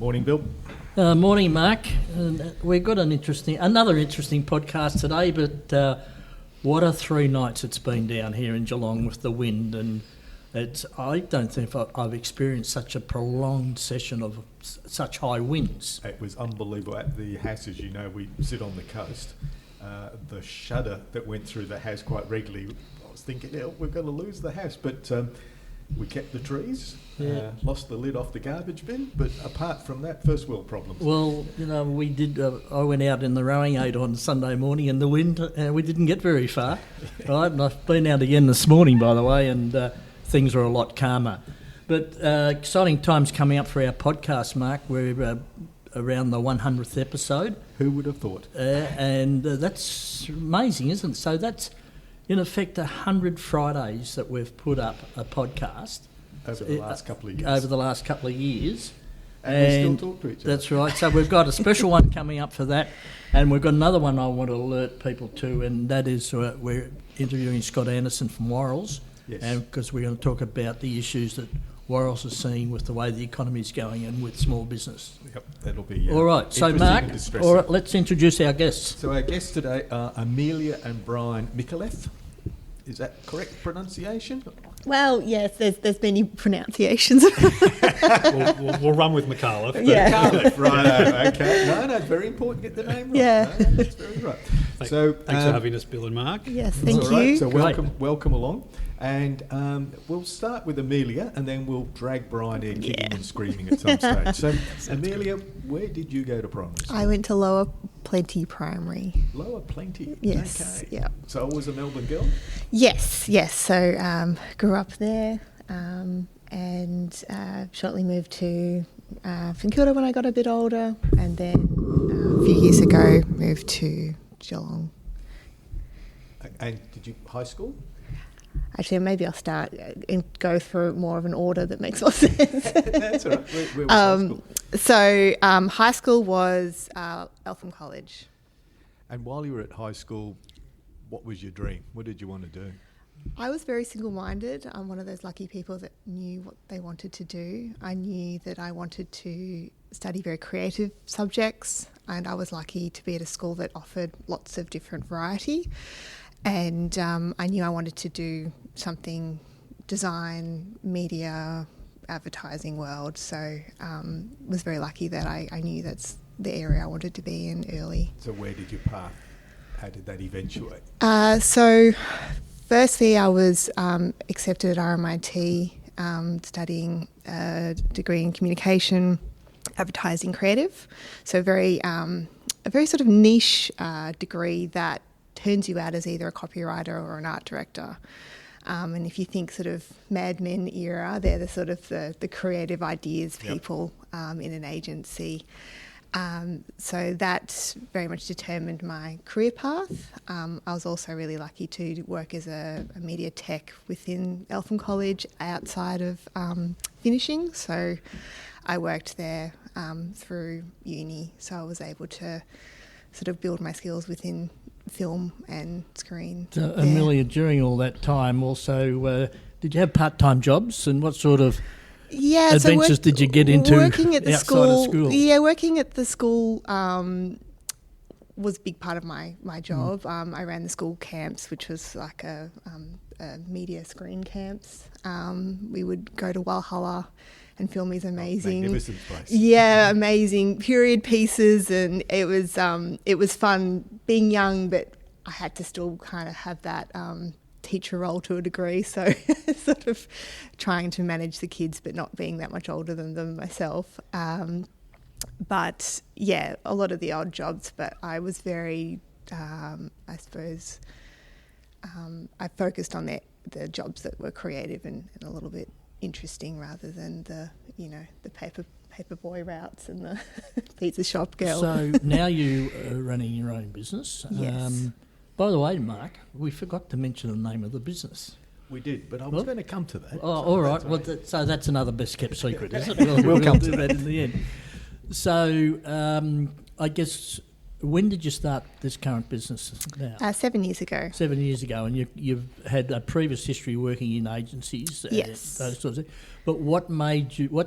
Morning, Bill. Morning, Mark. We've got another interesting podcast today, but what a 3 nights it's been down here in Geelong with the wind, and I don't think I've experienced such a prolonged session of such high winds. It was unbelievable. At the house, as you know, we sit on the coast. The shudder that went through the house quite regularly, I was thinking, we're going to lose the house, but we kept the trees, lost the lid off the garbage bin, but apart from that, first world problems. Well, we did. I went out in the rowing aid on Sunday morning in the wind, and we didn't get very far. Right, and I've been out again this morning, by the way, and things are a lot calmer. But exciting times coming up for our podcast, Mark. We're around the 100th episode. Who would have thought? And that's amazing, isn't it? So that's, in effect, 100 Fridays that we've put up a podcast. Over the last couple of years. And we still talk to each other. That's right. So we've got a special one coming up for that. And we've got another one I want to alert people to, and that is we're interviewing Scott Anderson from Worrells. Yes. Because we're going to talk about the issues that Worrells are seeing with the way the economy is going and with small business. Yep, that'll be all right. So, Mark, all right, let's introduce our guests. So our guests today are Amelia and Bryan Micallef. Is that correct pronunciation? Well, yes, there's many pronunciations. we'll run with Micallef. Yeah. Micallef, right. Okay. No, it's very important to get the name right. Yeah. No, that's very right. Thanks for having us, Bill and Mark. Yes, thank you. Right. So welcome along. And we'll start with Amelia, and then we'll drag Bryan in, kicking and screaming at some stage. So, Amelia, where did you go to primary school? I went to Lower Plenty Primary. Lower Plenty? Yes, okay. yeah. So always a Melbourne girl? Yes. So grew up there and shortly moved to St Kilda when I got a bit older, and then a few years ago moved to Geelong. And did you high school? Actually, maybe I'll start and go through more of an order that makes more sense. That's all right. Where was high school? So high school was Eltham College. And while you were at high school, what was your dream? What did you want to do? I was very single-minded. I'm one of those lucky people that knew what they wanted to do. I knew that I wanted to study very creative subjects, and I was lucky to be at a school that offered lots of different variety. And I knew I wanted to do something design, media, advertising world. So was very lucky that I knew that's the area I wanted to be in early. So where did your path, how did that eventuate? So firstly, I was accepted at RMIT studying a degree in communication, advertising, creative. So a very sort of niche degree that turns you out as either a copywriter or an art director. And if you think sort of Mad Men era, they're the sort of the creative ideas people in an agency. So that very much determined my career path. I was also really lucky to work as a media tech within Eltham College outside of finishing. So I worked there through uni, so I was able to sort of build my skills within film and screen. So, Amelia, during all that time also, did you have part-time jobs, and what sort of adventures did you get into working at the outside of school? Yeah, working at the school was a big part of my job. I ran the school camps, which was like a media screen camps. We would go to Walhalla and film these amazing, magnificent place. Yeah, amazing period pieces, and it was fun being young, but I had to still kind of have that teacher role to a degree, so sort of trying to manage the kids but not being that much older than them myself. But yeah, a lot of the odd jobs, but I was very, I suppose, I focused on the jobs that were creative and a little bit interesting rather than the paper boy routes and the pizza shop girl. So now you are running your own business. Yes. By the way, Mark, we forgot to mention the name of the business. We did, but I was going to come to that. Oh, all right. Well, so that's another best kept secret, is it? We'll come to that in the end. So I guess when did you start this current business now? 7 years ago. 7 years ago, and you've had a previous history working in agencies. Yes. Those sorts of things. But what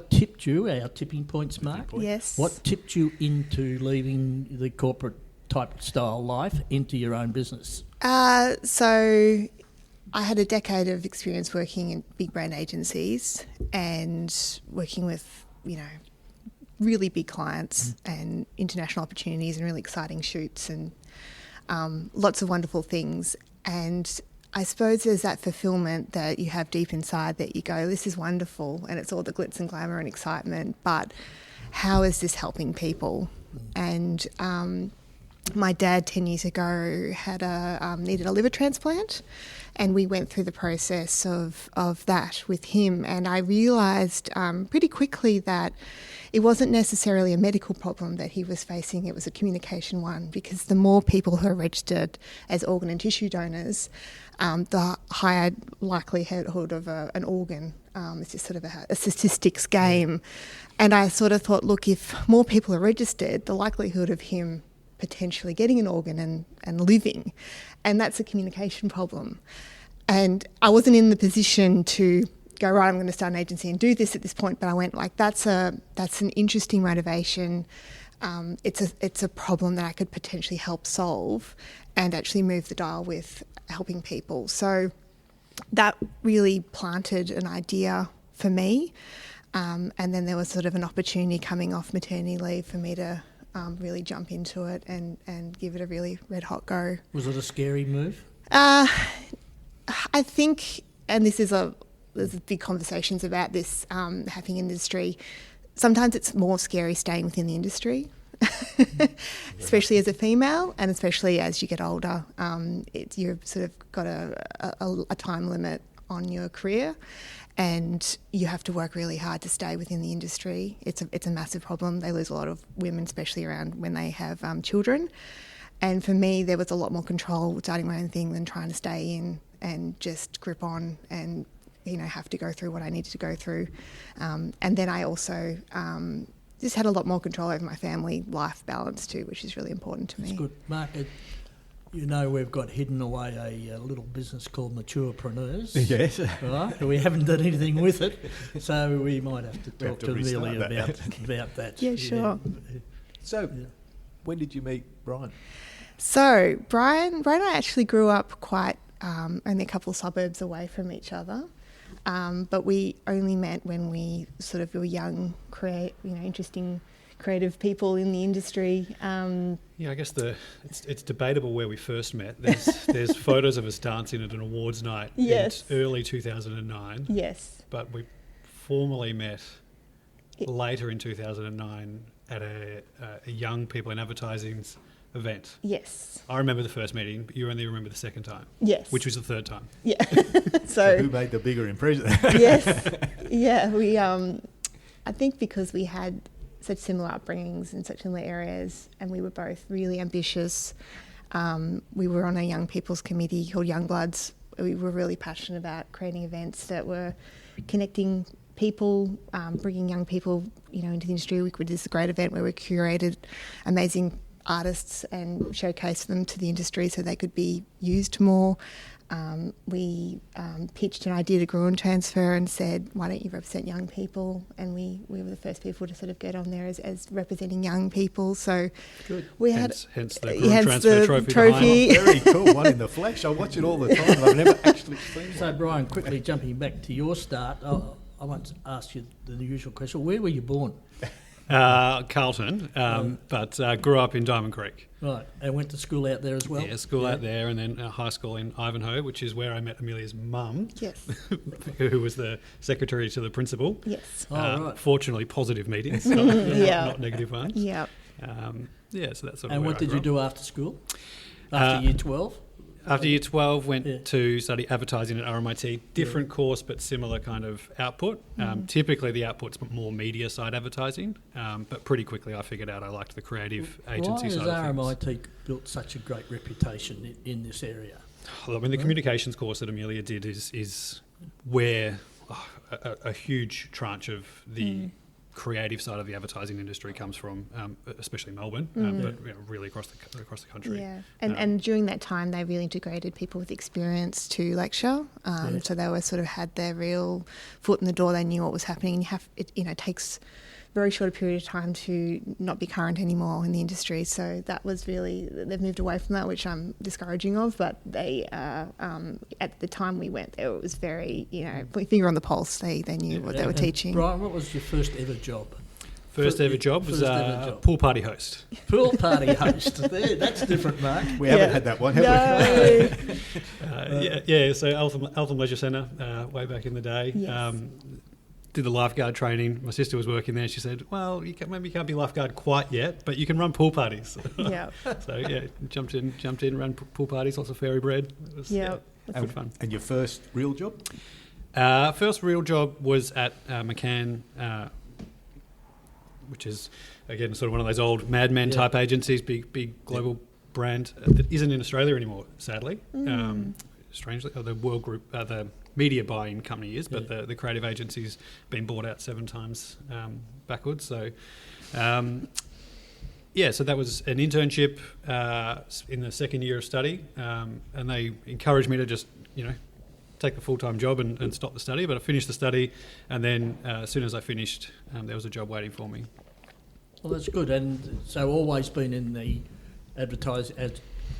tipped you, our tipping points, Mark? Yes. What tipped you into leaving the corporate type style life into your own business? So I had a decade of experience working in big brand agencies and working with, really big clients and international opportunities and really exciting shoots and lots of wonderful things. And I suppose there's that fulfillment that you have deep inside that you go, this is wonderful, and it's all the glitz and glamour and excitement, but how is this helping people? And my dad 10 years ago had needed a liver transplant, and we went through the process of that with him. And I realised pretty quickly that it wasn't necessarily a medical problem that he was facing, it was a communication one, because the more people who are registered as organ and tissue donors, the higher likelihood of an organ. It's just sort of a statistics game. And I sort of thought, look, if more people are registered, the likelihood of him potentially getting an organ and living, and that's a communication problem. And I wasn't in the position to go, right, I'm going to start an agency and do this at this point, but I went like, that's an interesting motivation. It's a problem that I could potentially help solve and actually move the dial with helping people. So that really planted an idea for me. And then there was sort of an opportunity coming off maternity leave for me to really jump into it and give it a really red hot go. Was it a scary move? I think, and there's big conversations about this happening in the industry. Sometimes it's more scary staying within the industry, especially as a female, and especially as you get older. You've sort of got a time limit on your career, and you have to work really hard to stay within the industry. It's a massive problem. They lose a lot of women, especially around when they have children. And for me, there was a lot more control starting my own thing than trying to stay in and just grip on and have to go through what I needed to go through. And then I also just had a lot more control over my family life balance too, which is really important to me. That's good. Mark, we've got hidden away a little business called Maturepreneurs. Yes. Right? We haven't done anything with it, so we might have to talk to Amelia about that. Yeah, sure. So, when did you meet Bryan? So, Bryan and I actually grew up quite only a couple of suburbs away from each other. But we only met when we sort of were young, interesting, creative people in the industry. I guess it's debatable where we first met. There's photos of us dancing at an awards night in early 2009. Yes. But we formally met later in 2009 at a young people in advertising's event. Yes. I remember the first meeting, but you only remember the second time. Yes. Which was the third time. Yeah. So who made the bigger impression? Yes. Yeah. We, I think because we had such similar upbringings in such similar areas, and we were both really ambitious. We were on a young people's committee called Young Bloods. We were really passionate about creating events that were connecting people, bringing young people, into the industry. We did this great event where we curated amazing artists and showcased them to the industry so they could be used more. We pitched an idea to Gruen Transfer and said, why don't you represent young people? And we were the first people to sort of get on there as representing young people. So good. We hence the Gruen hence Transfer the trophy. Very cool, one in the flesh. I watch it all the time. I've never actually seen it. So, Bryan, quickly jumping back to your start, I want to ask you the usual question. Where were you born? Carlton, but grew up in Diamond Creek. Right, and went to school out there as well? Yeah, school out there, and then high school in Ivanhoe, which is where I met Amelia's mum. Yes. Who was the secretary to the principal. Yes. Right. Fortunately, positive meetings, not negative ones. Yeah. So that's sort of And where what I did grew you up. do after school? After year 12? After year 12, went to study advertising at RMIT. Different course, but similar kind of output. Typically, the output's more media side advertising, but pretty quickly I figured out I liked the creative agency side of things. Why has RMIT built such a great reputation in this area? I mean, the communications course that Amelia did is where a huge tranche of the creative side of the advertising industry comes from, especially Melbourne, but really across the country. Yeah, and during that time, they really integrated people with experience to lecture. So they always sort of had their real foot in the door. They knew what was happening. And it takes very short a period of time to not be current anymore in the industry. So that was really, they've moved away from that, which I'm discouraging of. But they, at the time we went there, it was very, finger on the pulse. They knew what they were teaching. Bryan, what was your first ever job? First ever job was pool party host. Pool party host. There, that's different, Mark. We haven't had that one, have we? So Eltham Leisure Centre, way back in the day. Yes. Did the lifeguard training. My sister was working there. She said, well, maybe you can't be lifeguard quite yet, but you can run pool parties. Yeah. So, jumped in, ran pool parties, lots of fairy bread. It was good fun. And your first real job? First real job was at McCann, which is, again, sort of one of those old Mad Men type agencies, big global brand that isn't in Australia anymore, sadly. Strangely, the World Group, the media buying company is, but the creative agency's been bought out 7 times backwards. So, so that was an internship in the second year of study, and they encouraged me to just, take the full-time job and stop the study. But I finished the study, and then as soon as I finished, there was a job waiting for me. Well, that's good. And so always been in the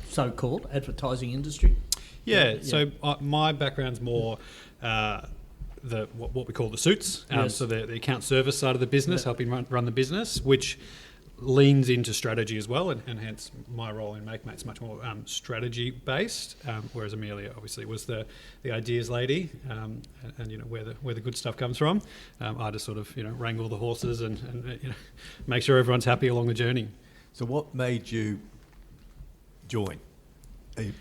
so-called advertising industry? So my background's more what we call the suits, so the account service side of the business, helping run the business, which leans into strategy as well, and hence my role in MakeMate's much more strategy based, whereas Amelia obviously was the ideas lady, and where the good stuff comes from. I just sort of wrangle the horses and make sure everyone's happy along the journey. So what made you join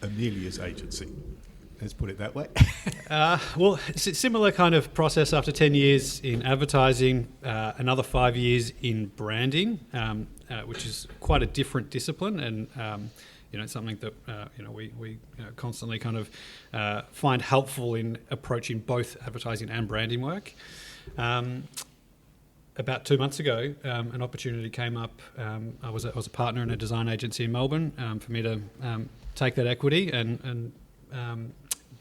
Amelia's agency? Let's put it that way. Well, it's a similar kind of process after 10 years in advertising, another 5 years in branding, which is quite a different discipline, and something that we constantly kind of find helpful in approaching both advertising and branding work. About 2 months ago, an opportunity came up. I was a partner in a design agency in Melbourne, for me to take that equity and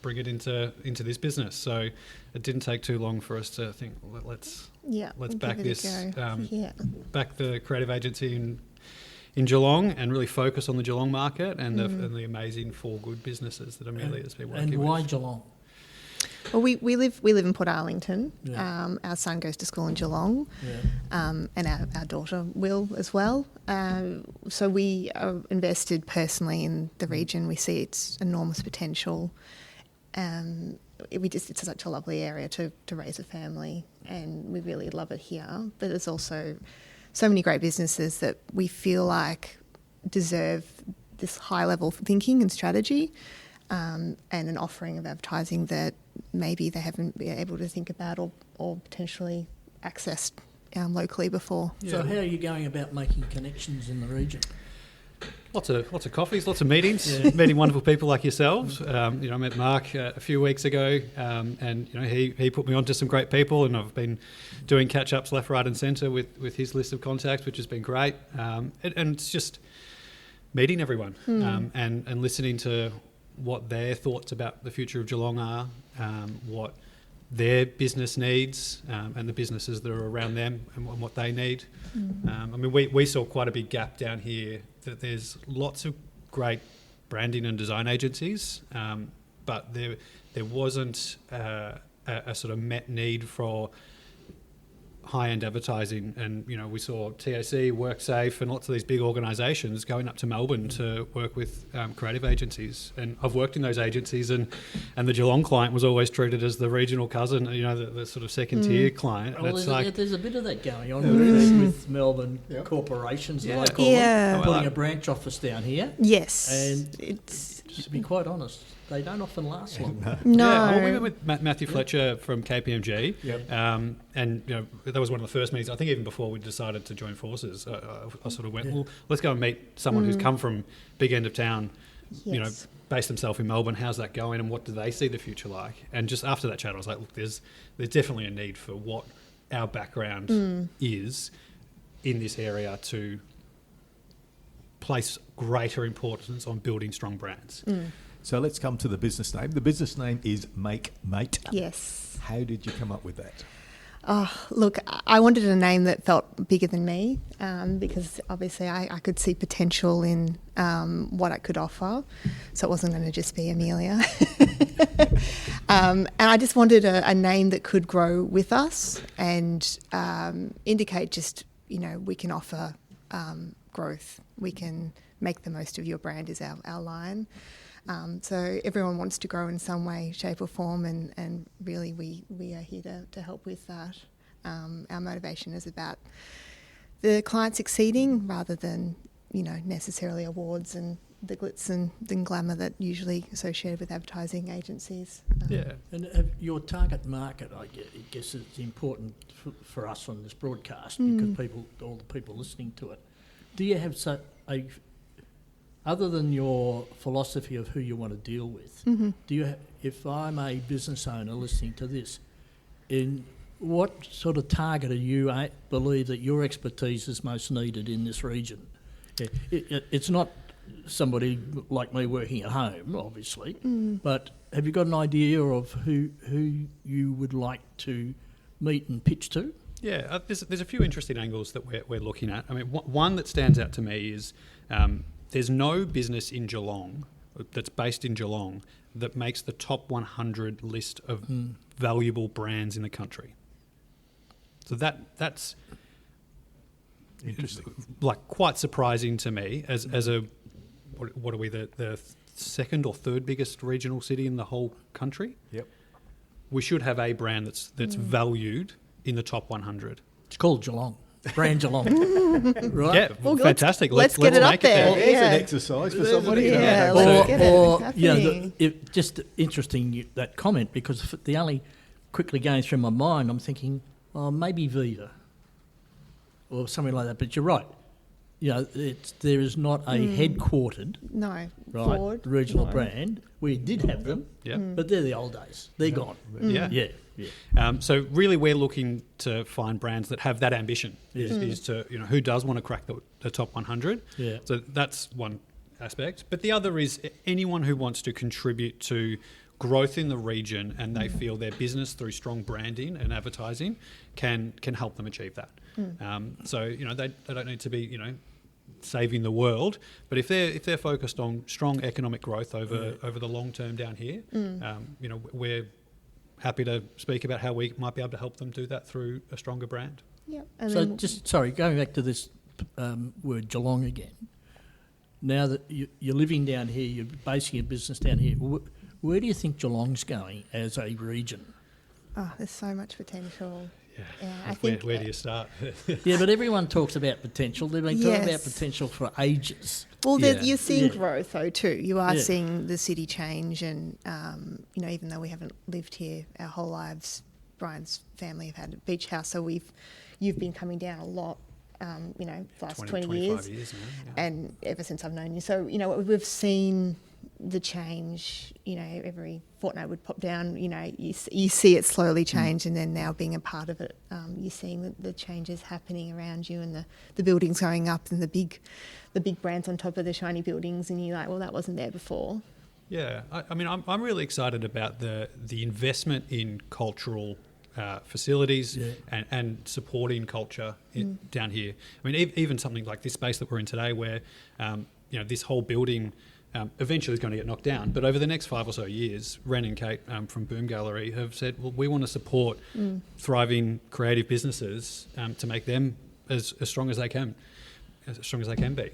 bring it into this business. So it didn't take too long for us to think, let's back this, back the creative agency in Geelong, and really focus on the Geelong market and the amazing 4 good businesses that Amelia has been working with. And why Geelong? Well, we live in Port Arlington. Our son goes to school in Geelong, and our daughter will as well. So we are invested personally in the region. We see its enormous potential. It's such a lovely area to raise a family, and we really love it here. But there's also so many great businesses that we feel like deserve this high level of thinking and strategy, and an offering of advertising that maybe they haven't been able to think about or potentially accessed locally before. So how are you going about making connections in the region? Lots of coffees, lots of meetings, meeting wonderful people like yourselves. I met Mark a few weeks ago, and he put me onto some great people, and I've been doing catch-ups left, right and centre with his list of contacts, which has been great. And it's just meeting everyone and listening to what their thoughts about the future of Geelong are, what their business needs, and the businesses that are around them and what they need. We saw quite a big gap down here, that there's lots of great branding and design agencies, but there wasn't a sort of met need for high-end advertising, and we saw TAC, WorkSafe, and lots of these big organisations going up to Melbourne to work with creative agencies. And I've worked in those agencies, and the Geelong client was always treated as the regional cousin, the sort of second-tier client. Well, there's a bit of that going on with Melbourne corporations, as they call it, putting a branch office down here. Yes, and it's, to be quite honest, they don't often last long. No. Yeah, well, we went with Matthew Fletcher from KPMG, and that was one of the first meetings. I think even before we decided to join forces, I sort of went, well, let's go and meet someone who's come from big end of town, based themselves in Melbourne. How's that going, and what do they see the future like? And just after that chat, I was like, look, there's definitely a need for what our background is in this area to place greater importance on building strong brands. So let's come to the business name. The business name is Make Mate. Yes. How did you come up with that? Oh, look, I wanted a name that felt bigger than me because obviously I could see potential in what I could offer. So it wasn't going to just be Amelia. And I just wanted a name that could grow with us and indicate just, we can offer growth. We can make the most of your brand is our line. So everyone wants to grow in some way, shape or form, and really we are here to help with that. Our motivation is about the client succeeding rather than, necessarily awards and the glitz and glamour that usually associated with advertising agencies. And your target market, I guess it's important for us on this broadcast because all the people listening to it. Do you have other than your philosophy of who you want to deal with, do you? If I'm a business owner listening to this, in what sort of target are you believe that your expertise is most needed in this region? It's not somebody like me working at home, obviously, but have you got an idea of who you would like to meet and pitch to? Yeah, there's a few interesting angles that we're looking at. I mean, one that stands out to me is there's no business in Geelong that's based in Geelong that makes the top 100 list of valuable brands in the country. So that's Interesting. Like quite surprising to me as a what are we the second or third biggest regional city in the whole country? Yep. We should have a brand that's valued in the top 100. It's called Geelong. Brand Geelong. Right? Yeah, Well, fantastic. let's get it up make there. There's Yeah. an exercise for somebody. Yeah, let's get it happening. Just interesting that comment because the only quickly going through my mind, I'm thinking, maybe Viva or something like that. But you're right. There is not a headquartered Ford, regional brand. We did have them, but they're the old days. They're gone. Yeah. So really, we're looking to find brands that have that ambition. Is to who does want to crack the top 100. Yeah. So that's one aspect. But the other is anyone who wants to contribute to growth in the region and they feel their business through strong branding and advertising can help them achieve that. So they don't need to be saving the world, but if they're focused on strong economic growth over the long term down here, we're happy to speak about how we might be able to help them do that through a stronger brand. Yep. So going back to this word Geelong again. Now that you're living down here, you're basing your business down here. Where do you think Geelong's going as a region? Oh, there's so much potential. Yeah, I think. Where do you start? Yeah, but everyone talks about potential. They've been talking about potential for ages. Well, you're seeing growth though too. You are seeing the city change, and even though we haven't lived here our whole lives, Bryan's family have had a beach house, so you've been coming down a lot. The last 20 years now, and ever since I've known you. So we've seen the change. Every fortnight would pop down. You see it slowly change, and then now being a part of it, you're seeing the changes happening around you, and the buildings going up, and the big brands on top of the shiny buildings, and you're like, well, that wasn't there before. Yeah, I'm really excited about the investment in cultural facilities and supporting culture down here. I mean, even something like this space that we're in today, where this whole building eventually is going to get knocked down. But over the next 5 or so years, Ren and Kate from Boom Gallery have said, well, we want to support thriving creative businesses to make them as strong as they can. As strong as they can be.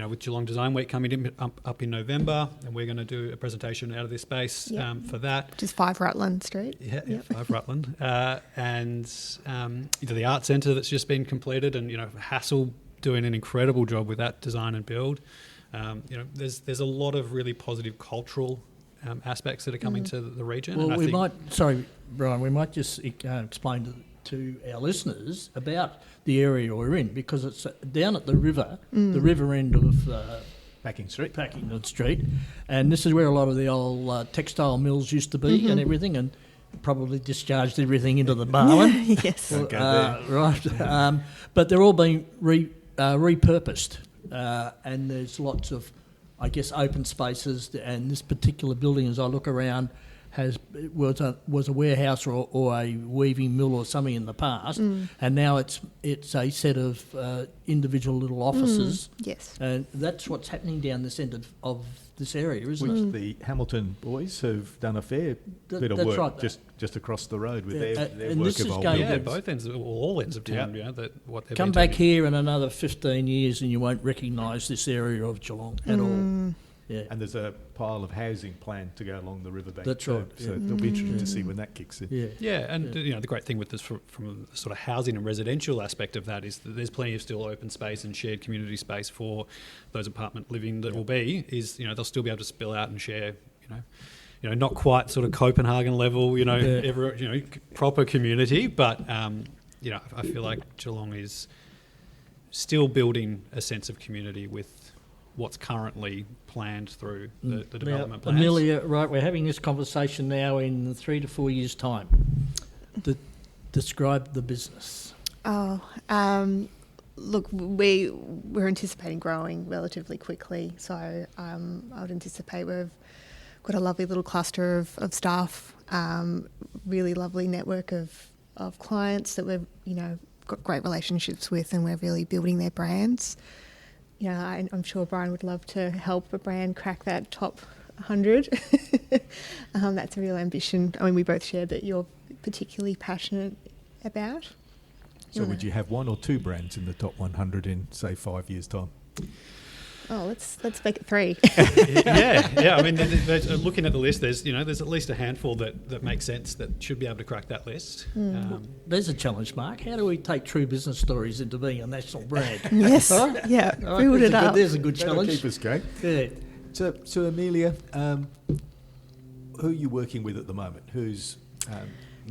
With Geelong Design Week coming up in November, and we're going to do a presentation out of this space for that. Just 5 Rutland Street. Yeah, 5 Rutland. And the art centre that's just been completed, and Hassel doing an incredible job with that design and build. There's a lot of really positive cultural aspects that are coming to the region. Well, and Bryan, we might just explain to our listeners about the area we're in, because it's down at the river, the river end of Packing Street, and this is where a lot of the old textile mills used to be and everything. And probably discharged everything into the Barwon. Yes. Don't go there. Right. But they're all being repurposed, and there's lots of, I guess, open spaces. And this particular building, as I look around, was a warehouse or a weaving mill or something in the past, and now it's a set of individual little offices. Yes. And that's what's happening down this end of this area, isn't it? Which the Hamilton boys have done a fair bit of that's work right. just across the road with Yeah, their and work this of is old going- buildings. both ends, all ends of town. Yeah. What they've Come been back doing. here in another 15 years and you won't recognise this area of Geelong at all. Yeah. And there's a pile of housing planned to go along the riverbank. That's too. right, So yeah. it'll be interesting to see when that kicks in. Yeah. Yeah, and the great thing with this from the sort of housing and residential aspect of that is that there's plenty of still open space and shared community space for those apartment living that will be. They'll still be able to spill out and share. Not quite sort of Copenhagen level. Proper community, but I feel like Geelong is still building a sense of community with what's currently planned through the development plans. Amelia, right, we're having this conversation now in 3 to 4 years' time. Describe the business. Look, we're anticipating growing relatively quickly, so I would anticipate we've got a lovely little cluster of staff, really lovely network of clients that we've got great relationships with, and we're really building their brands. I'm sure Bryan would love to help a brand crack that top 100. That's a real ambition. I mean, we both share that you're particularly passionate about. So would you have one or two brands in the top 100 in, say, 5 years' time? Oh, let's make it 3. yeah. I mean, looking at the list, there's at least a handful that make sense that should be able to crack that list. There's a challenge, Mark. How do we take true business stories into being a national brand? Yes, All right? yeah, All right, build it up. There's a good That'll challenge. keep us going. Yeah. So Amelia, who are you working with at the moment? Who's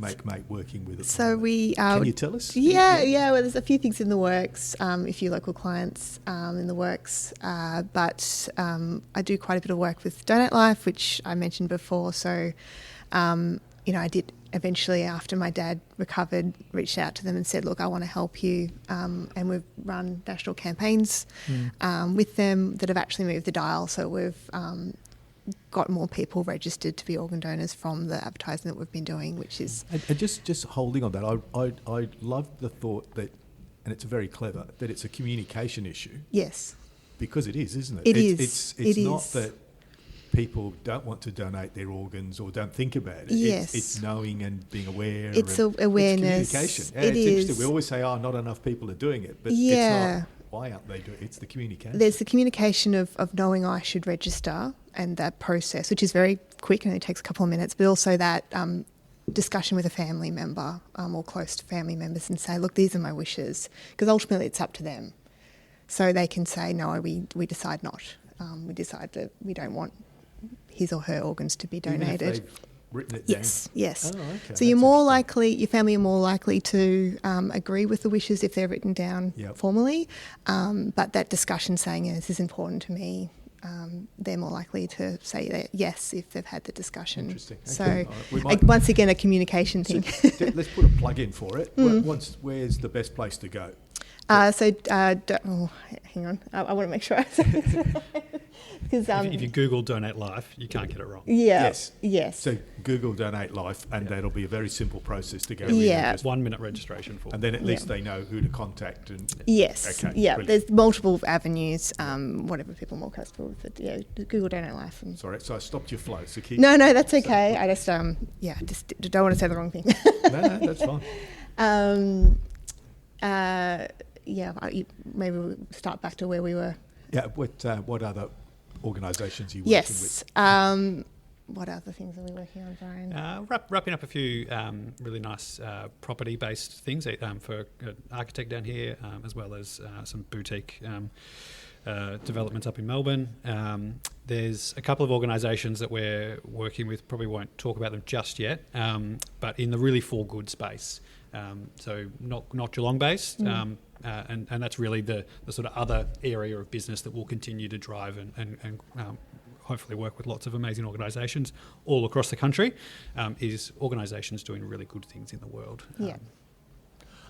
mate working with at the So moment? we Can you tell us? Yeah. Well, there's a few things in the works, a few local clients in the works, but I do quite a bit of work with Donate Life, which I mentioned before. So, I did eventually, after my dad recovered, reached out to them and said, look, I want to help you. And we've run national campaigns with them that have actually moved the dial. So we've got more people registered to be organ donors from the advertising that we've been doing, which is... And just holding on that, I love the thought that, and it's very clever, that it's a communication issue. Yes. Because it is, isn't it? It is. It's It not is. that people don't want to donate their organs or don't think about it. Yes. It's knowing and being aware. It's and awareness. It's communication. Yeah, It it's interesting. is. We always say, not enough people are doing it. But Yeah. it's not, why aren't they doing it? It's the communication. There's the communication of knowing I should register, and that process, which is very quick and it takes a couple of minutes, but also that discussion with a family member or close to family members and say, look, these are my wishes, because ultimately it's up to them. So they can say, no, we decide not. We decide that we don't want his or her organs to be Even if donated. they've written it Yes. Oh, okay. So you're more likely, your family are more likely to agree with the wishes if they're written down formally. But that discussion saying, this is important to me, they're more likely to say that yes if they've had the discsion. Interesting. Okay. So All right. We might- once again, a communication thing. Let's put a plug in for it. Where's the best place to go? Hang on, I want to make sure I say this right. Because If you Google Donate Life, you can't get it wrong. Yes. Yes. So Google Donate Life, and that'll be a very simple process to go Yeah. in. Just, 1 minute registration form. and then at least they know who to contact. And Yes. Okay, Yeah. brilliant. There's multiple avenues. Whatever people are more comfortable with, but Google Donate Life. And Sorry, so I stopped your flow. So keep. no, that's okay. I just just don't want to say the wrong thing. No, that's fine. Maybe we'll start back to where we were. Yeah. What other organisations are you working with? Yes. What other things are we working on, Bryan? Wrapping up a few really nice property-based things for an architect down here, as well as some boutique developments up in Melbourne. There's a couple of organisations that we're working with, probably won't talk about them just yet, but in the really for good space. So not Geelong-based, and that's really the sort of other area of business that we'll continue to drive and hopefully work with lots of amazing organisations all across the country, is organisations doing really good things in the world. Yeah.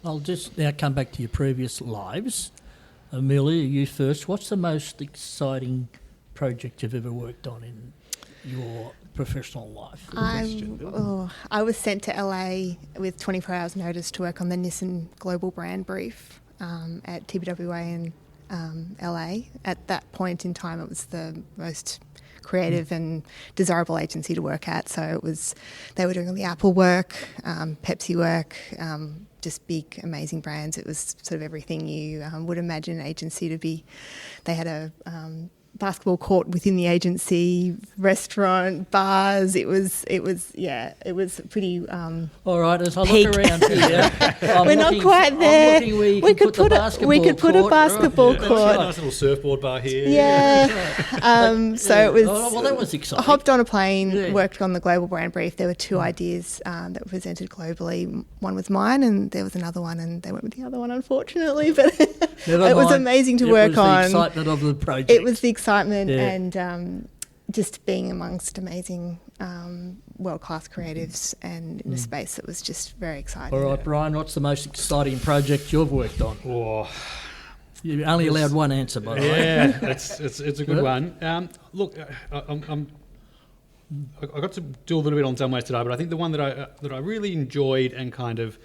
I'll just now come back to your previous lives. Amelia, you first. What's the most exciting project you've ever worked on in your professional life? I was sent to LA with 24 hours notice to work on the Nissan Global Brand Brief at TBWA in LA. At that point in time, it was the most creative and desirable agency to work at. So they were doing all the Apple work, Pepsi work, just big, amazing brands. It was sort of everything you would imagine an agency to be. They had a basketball court within the agency, restaurant, bars. It was pretty. All right, as I peak. look around here, We're not quite there. We could put a basketball There's a court. nice little surfboard bar here. Yeah. So it was. Well, that was exciting. I hopped on a plane, Yeah. worked on the global brand brief. There were two ideas that were presented globally. One was mine, and there was another one, and they went with the other one, unfortunately. But it was amazing to work on. It was the excitement of the project. It was the excitement Yeah. and just being amongst amazing world-class creatives and in a space that was just very exciting. All right, Bryan, what's the most exciting project you've worked on? Oh, You're only allowed one answer, by the way. yeah, it's a good one. Look, I got to do a little bit on some ways today, but I think the one that I really enjoyed and kind of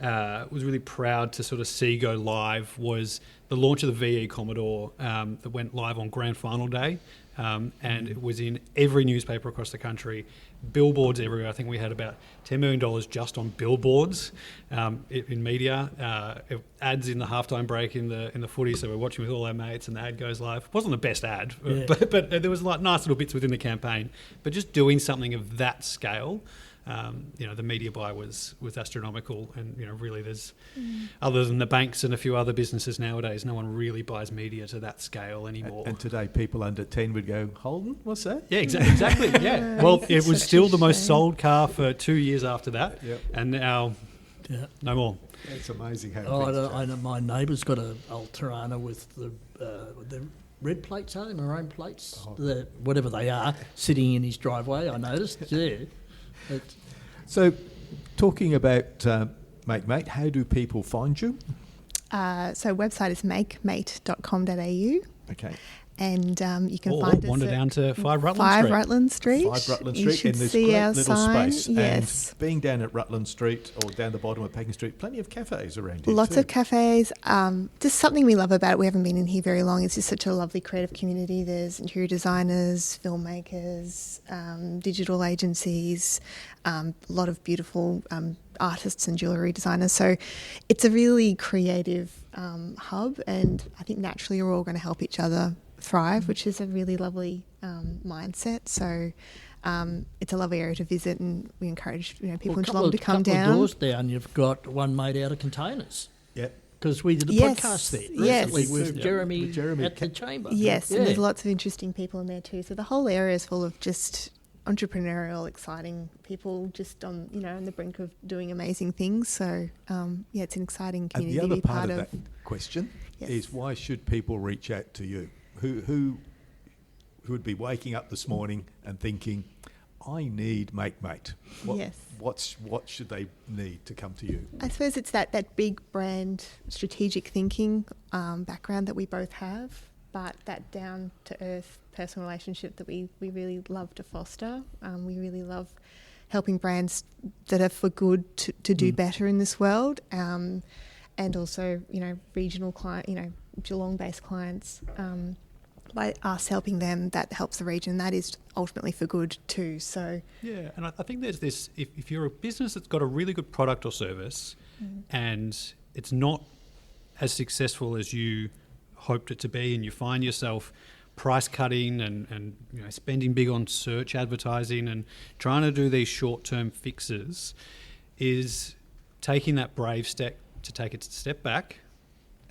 was really proud to sort of see go live was the launch of the VE Commodore that went live on Grand Final Day, and it was in every newspaper across the country, billboards everywhere. I think we had about $10 million just on billboards in media, ads in the halftime break in the footy. So we're watching with all our mates, and the ad goes live. It wasn't the best ad, Yeah. but there was like nice little bits within the campaign. But just doing something of that scale. The media buy was astronomical, and really there's other than the banks and a few other businesses nowadays, no one really buys media to that scale anymore. And today people under 10 would go, Holden, what's that? Yeah, exactly. Yeah. Well, it was still the most sold car for 2 years after that, Yep. and now no more. It's amazing how Oh, things I change. know my neighbour's got an Altarana with the red plates, are they maroon plates? Oh. Whatever they are, sitting in his driveway, I noticed. Yeah. So, talking about Make Mate, how do people find you? So website is makemate.com.au, Okay. and you can Or find us wander at down to 5 Rutland 5 Street. Rutland Street. 5 Rutland You Street, should in this see great our little sign. space. Yes. And being down at Rutland Street or down the bottom of Packing Street, plenty of cafes around here. Lots too. of cafes. Just something we love about it. We haven't been in here very long. It's just such a lovely creative community. There's interior designers, filmmakers, digital agencies, a lot of beautiful artists and jewellery designers. So it's a really creative hub, and I think naturally we're all going to help each other thrive, which is a really lovely mindset. So it's a lovely area to visit, and we encourage people in Geelong to come couple down. of doors down, you've got one made out of containers. Yep. Because we did a Yes, podcast there yes. recently with Yeah. Jeremy, With Jeremy at the chamber. Yes, Yeah. and there's lots of interesting people in there too. So the whole area is full of just entrepreneurial, exciting people just on the brink of doing amazing things. So it's an exciting And community the to other be part part of of. that question Yes. is, why should people reach out to you? Who would be waking up this morning and thinking, I need Make Mate? Yes. What should they need to come to you? I suppose it's that big brand strategic thinking background that we both have, but that down to earth personal relationship that we really love to foster. We really love helping brands that are for good to do better in this world, and also regional client, Geelong based clients. By us helping them, that helps the region. That is ultimately for good too. So Yeah, and I think there's this, if you're a business that's got a really good product or service and it's not as successful as you hoped it to be, and you find yourself price cutting and spending big on search advertising and trying to do these short-term fixes, is taking that brave step to take a step back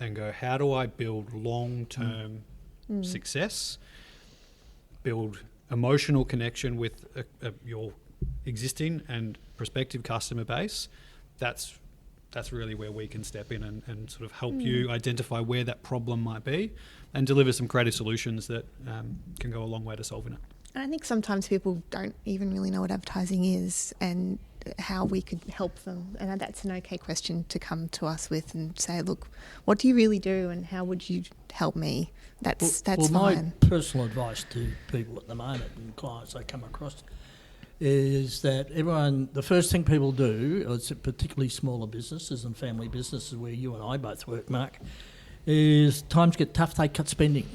and go, how do I build long-term success, build emotional connection with your existing and prospective customer base? That's really where we can step in and sort of help you identify where that problem might be and deliver some creative solutions that can go a long way to solving it. And I think sometimes people don't even really know what advertising is and how we could help them. And that's an okay question to come to us with and say, look, what do you really do and how would you help me? That's well, fine. my personal advice to people at the moment and clients I come across is that the first thing people do, it's particularly smaller businesses and family businesses where you and I both work, Mark, is times get tough, they cut spending.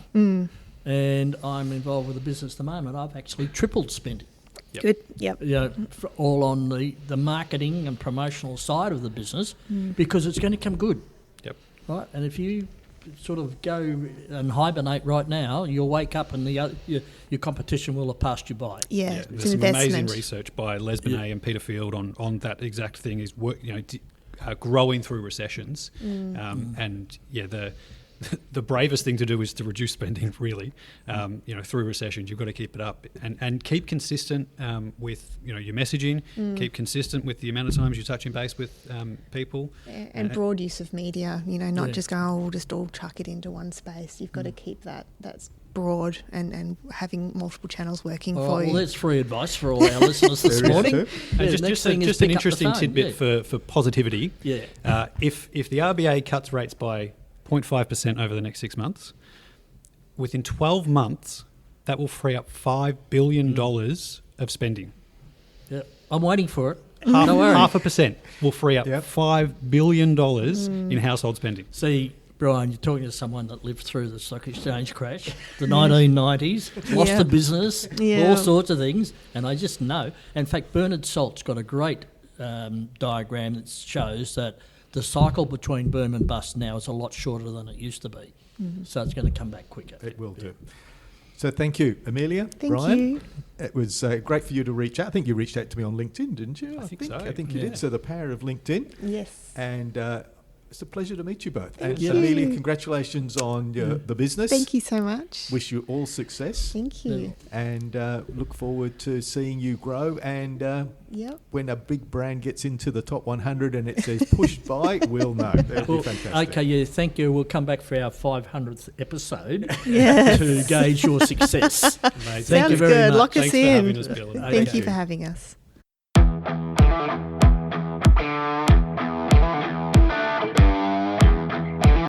And I'm involved with a business at the moment. I've actually tripled spending. Yep. Good. Yep. All on the marketing and promotional side of the business because it's going to come good. Yep. Right? And if you sort of go and hibernate right now, you'll wake up and your competition will have passed you by. Yeah, it's there's an some investment. amazing research by Les Bonet and Peter Field on that exact thing, is growing through recessions. And the bravest thing to do is to reduce spending, really. Through recessions, you've got to keep it up and keep consistent with your messaging. Keep consistent with the amount of times you're touching base with people. And broad use of media, not just go, we'll just all chuck it into one space. You've got to keep that's broad and having multiple channels working for you. Well, that's free advice for all our listeners this morning. And just an interesting tidbit for positivity. Yeah. If the RBA cuts rates by 0.5% over the next 6 months, within 12 months, that will free up $5 billion of spending. Yeah, I'm waiting for it. Half, Don't worry. 0.5% will free up $5 billion in household spending. See, Bryan, you're talking to someone that lived through the stock exchange crash, the 1990s, lost the business, all sorts of things, and I just know. In fact, Bernard Salt's got a great diagram that shows that the cycle between boom and bust now is a lot shorter than it used to be. So it's going to come back quicker. It will do. So thank you, Amelia. Thank Bryan. you. It was great for you to reach out. I think you reached out to me on LinkedIn, didn't you? I think so. I think you did. So the power of LinkedIn. Yes. And it's a pleasure to meet you both. Thank and you. Amelia, congratulations on the business. Thank you so much. Wish you all success. Thank you. And look forward to seeing you grow. And when a big brand gets into the top 100 and it says pushed by, we'll know. That'll be fantastic. Okay, yeah, thank you. We'll come back for our 500th episode to gauge your success. Amazing. Thank you very good. much. Lock us Thanks for in. having us, Bill. Thank you for having us.